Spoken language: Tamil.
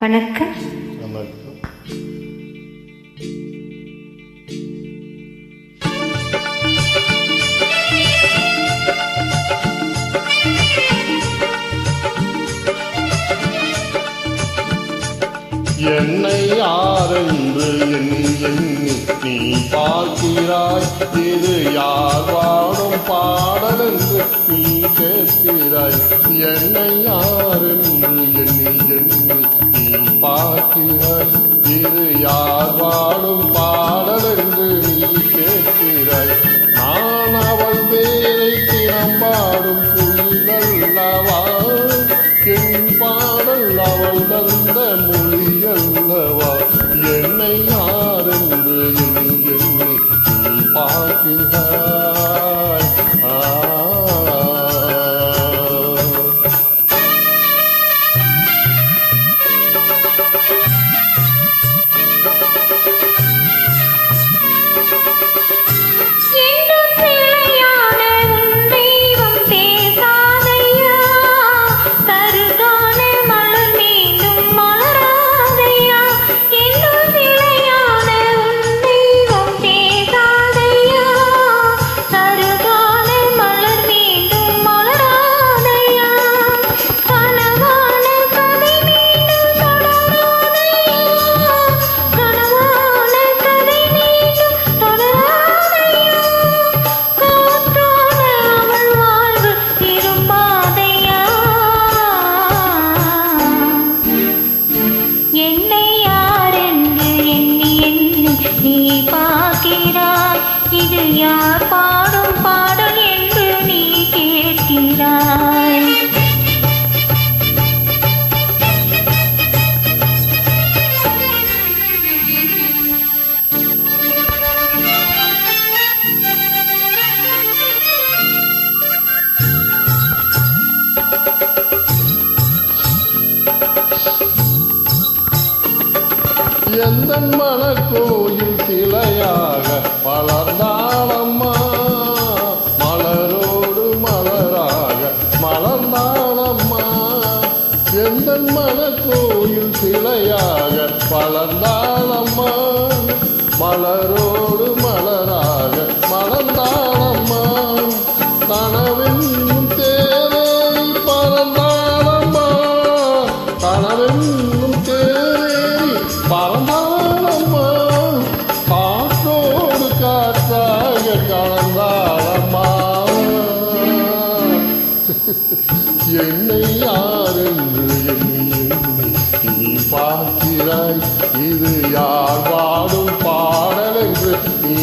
வணக்கம். வணக்கம். என்னை யாரென்று எண்ணி நீ பார்க்கிறாய், இது யார் பாடும் பாடல் என்று நீ கேட்கிறாய். என்னை யாரென்று எண்ணி நீ பார்க்கிறாய், இது யார் பாடும் பாடல் என்று நீ கேட்கிறாய். நான் அவள் வேலை திறம்பாடும் புலிகளவா, என் பாடல் அவள் தந்த மொழியல்லவா. என்னை யாரென்று எண்ணி நீ பார்க்கிறாய். இது யார் பாடும் பாடல் என்று நீ கேட்கிறாய். எந்தன் மனக்கோயில் சிலையாக வளர்ந்தாளம்மா, மலரோடு மலராக மலர்ந்தாளம்மா. எந்தன் மனக்கோயில் சிலையாக வளர்ந்தாளம்மா, மலரோடு மலராக மலர்ந்தாளம்மா. கனவென்னும் தேரை பறந்தாளம்மா, கனவென்னும் தேரை பறந்தாளம்மா. காற்றோடு காற்றாக கலந்தாளம்மா. என்னை யாரென்று எண்ணி நீ பார்க்கிறாய், இது யார் பாடும் பாடல் என்று நீ